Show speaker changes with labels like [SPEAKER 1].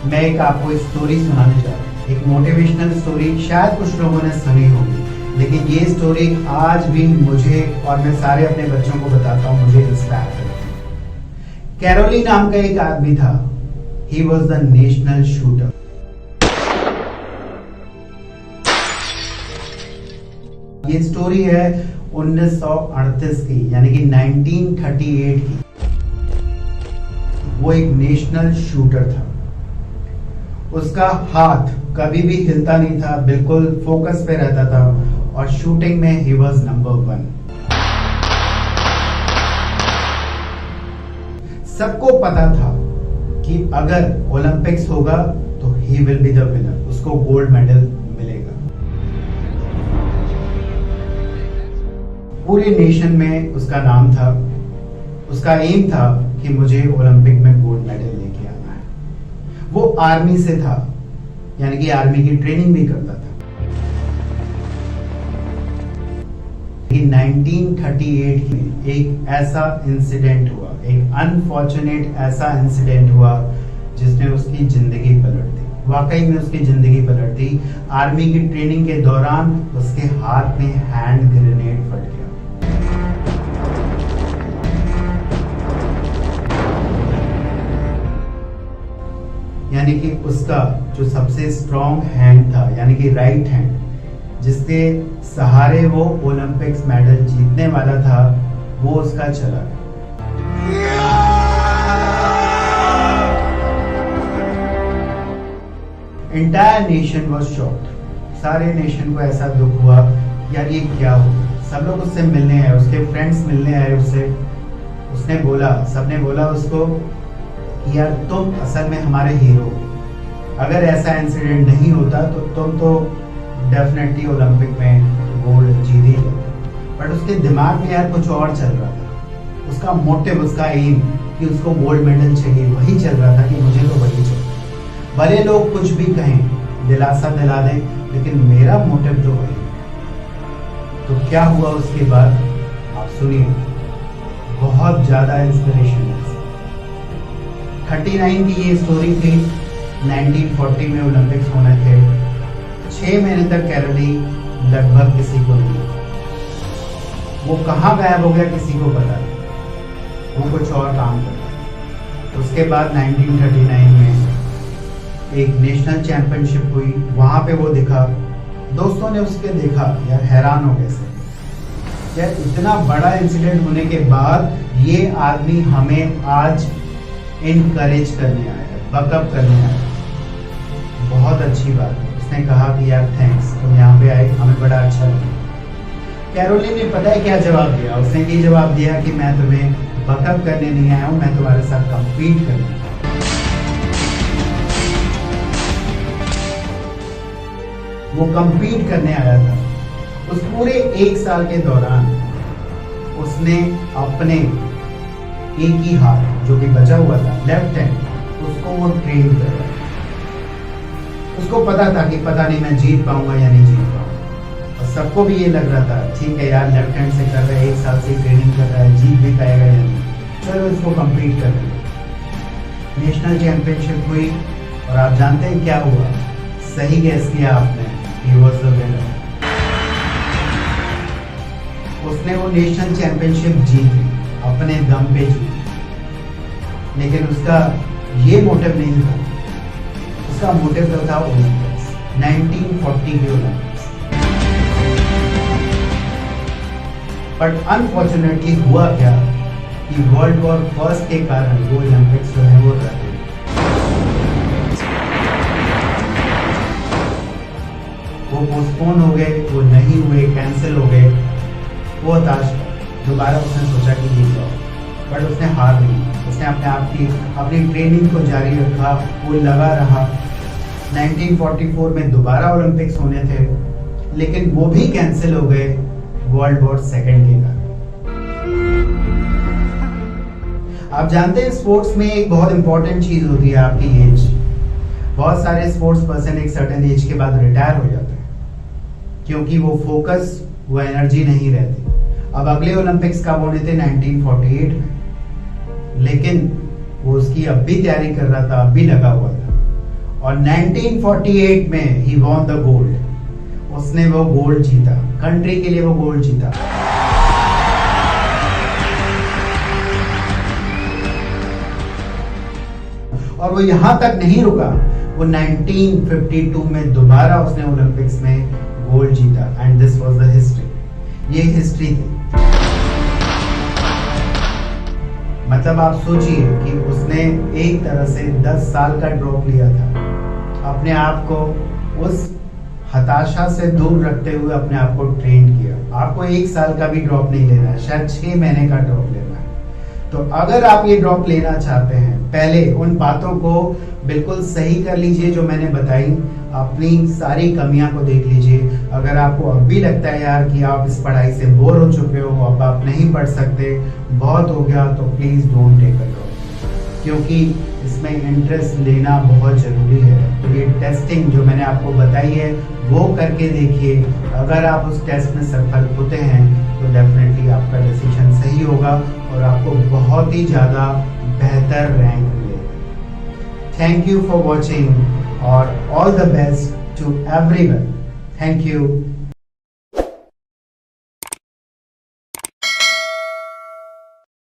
[SPEAKER 1] मैं एक आपको एक स्टोरी सुनाने जा रहा हूँ, एक मोटिवेशनल स्टोरी। शायद कुछ लोगों ने सुनी होगी, लेकिन ये स्टोरी आज भी मुझे और मैं सारे अपने बच्चों को बताता हूँ, मुझे इंस्पायर करती है। कैरोली नाम का एक आदमी था। He was the national shooter. ये स्टोरी है 1938 की, यानी कि 1938 की। वो एक नेशनल शूटर था। उसका हाथ कभी भी हिलता नहीं था, बिल्कुल फोकस पे रहता था और शूटिंग में ही वॉज नंबर 1। सबको पता था कि अगर ओलंपिक्स होगा तो he will be the winner, उसको गोल्ड मेडल मिलेगा। पूरे नेशन में उसका नाम था। उसका एम था कि मुझे ओलंपिक में गोल्ड मेडल लेके आना है। वो आर्मी से था, यानी कि आर्मी की ट्रेनिंग भी करता था। 1938 में एक ऐसा इंसिडेंट हुआ, एक अनफॉर्चुनेट ऐसा इंसिडेंट हुआ जिसने उसकी जिंदगी पलट दी। वाकई में उसकी जिंदगी पलट दी। आर्मी की ट्रेनिंग के दौरान उसके हाथ में हैंड ग्रेनेड फट गया। यानी कि उसका जो सबसे स्ट्रॉन्ग हैंड था, यानी कि राइट हैंड, जिसके सहारे वो ओलंपिक्स मेडल जीतने वाला था, वो उसका चला गया। Entire nation was shocked. सारे नेशन को ऐसा दुख हुआ, यार ये क्या हो। सब लोग उससे मिलने आए, उसके फ्रेंड्स मिलने आए उससे। उसने बोला, सबने बोला उसको कि यार तुम असल में हमारे हीरो। अगर ऐसा इंसिडेंट नहीं होता तो तुम तो डेफिनेटली ओलंपिक में गोल्ड जीत ही लेते। बट उसके दिमाग में यार कुछ और चल रहा था। उसका मोटिव, उसका एम कि उसको गोल्ड मेडल चाहिए, वही चल रहा था कि मुझे तो वही चाहिए। भले लोग कुछ भी कहें, दिलासा दिला दें, लेकिन मेरा मोटिव तो वही। तो क्या हुआ उसके बाद आप सुनिए, बहुत ज्यादा इंस्पिरेशन है। 39 की ये स्टोरी थी। 1940 में ओलंपिक्स होने थे। 6 महीने तक कैरोली लगभग किसी को नहीं, वो कहाँ गायब हो गया किसी को पता नहीं। वो कुछ और काम करता। उसके बाद 1939 में एक नेशनल चैंपियनशिप हुई, वहां पे वो दिखा। दोस्तों ने उसके देखा, यार हैरान हो गए सब। यार इतना बड़ा इंसिडेंट होने के बाद ये आदमी हमें आज इनकरेज करने आया है, बकअप करने आया है। बहुत अच्छी बात है। उसने कहा कि यार थैंक्स, तुम यहाँ पे आए, हमें बड़ा अच्छा लगा। कैरोली ने पता है क्या जवाब दिया? उसने ये जवाब दिया कि मैं तुम्हें बकअप करने नहीं आया हूँ, मैं तुम्हारे साथ कंपीट करने आया हूँ। वो कंपीट करने आया था। उस पूरे 1 साल के दौरान उसने अपने एक ही हाथ जो कि बचा हुआ था, लेफ्ट हैंड, उसको वो ट्रेन कर रहा है। उसको पता था कि पता नहीं मैं जीत पाऊंगा या नहीं जीत पाऊंगा। और सबको भी ये लग रहा था, ठीक है यार, लेफ्ट हैंड से कर रहा है, 1 साल से ट्रेनिंग कर रहा है, जीत भी पाएगा या नहीं, चलो इसको कंप्लीट कर रहे। नेशनल चैंपियनशिप हुई और आप जानते हैं क्या हुआ? सही गैस किया आपने, ही वाज द विनर। उसने वो नेशनल चैंपियनशिप जीती, अपने दम पे जीती। लेकिन उसका ये मोटिव नहीं था। उसका मोटिव तो था ओलंपिक्स, 1940 के ओलंपिक्स। बट अनफॉर्चुनेटली हुआ क्या कि वर्ल्ड वॉर फर्स्ट के कारण वो ओलंपिक्स जो है वो रद्द हुए। वो पोस्टपोन हो गए, वो नहीं हुए, कैंसिल हो गए। वो हताश था। दोबारा उसने सोचा कि ये जाओ, बट उसने हार नहीं। उसने अपने आप की अपनी ट्रेनिंग को जारी रखा, वो लगा रहा। 1944 में दोबारा ओलंपिक्स होने थे, लेकिन वो भी कैंसिल हो गए वर्ल्ड वॉर सेकेंड के कारण। आप जानते हैं स्पोर्ट्स में एक बहुत इंपॉर्टेंट चीज होती है आपकी एज। बहुत सारे स्पोर्ट्स पर्सन एक सर्टेन एज के बाद रिटायर हो जाते हैं, क्योंकि वो फोकस, वो एनर्जी नहीं रहती। अब अगले ओलंपिक्स कब होने थे? 1948 में। लेकिन वो उसकी अब भी तैयारी कर रहा था, अब भी लगा हुआ था। और 1948 में ही वॉन द गोल्ड, उसने वो गोल्ड जीता, कंट्री के लिए वो गोल्ड जीता। और वो यहां तक नहीं रुका, वो 1952 में दोबारा उसने ओलंपिक्स में गोल्ड जीता and this was the history. ये हिस्ट्री थी। मतलब आप सोचिए कि उसने एक तरह से 10 साल का ड्रॉप लिया था, अपने आप को उस हताशा से दूर रखते हुए अपने आप को ट्रेन किया। आपको 1 साल का भी ड्रॉप नहीं लेना है, शायद 6 महीने का ड्रॉप लेना है। तो अगर आप ये ड्रॉप लेना चाहते हैं, पहले उन बातों को बिल्कुल सही कर लीजिए जो मैंने बताई, अपनी सारी कमियां को देख लीजिए। अगर आपको अब भी लगता है यार कि आप इस पढ़ाई से बोर हो चुके हो, अब आप नहीं पढ़ सकते, बहुत हो गया, तो please don't take a drop, क्योंकि इसमें इंटरेस्ट लेना बहुत जरूरी है। तो ये टेस्टिंग जो मैंने आपको बताई है वो करके देखिए। अगर आप उस टेस्ट में सफल होते हैं तो डेफिनेटली आपका डिसीजन सही होगा और आपको बहुत ही ज़्यादा बेहतर रैंक मिलेगा। थैंक यू फॉर वॉचिंग और all the best to everyone. Thank you.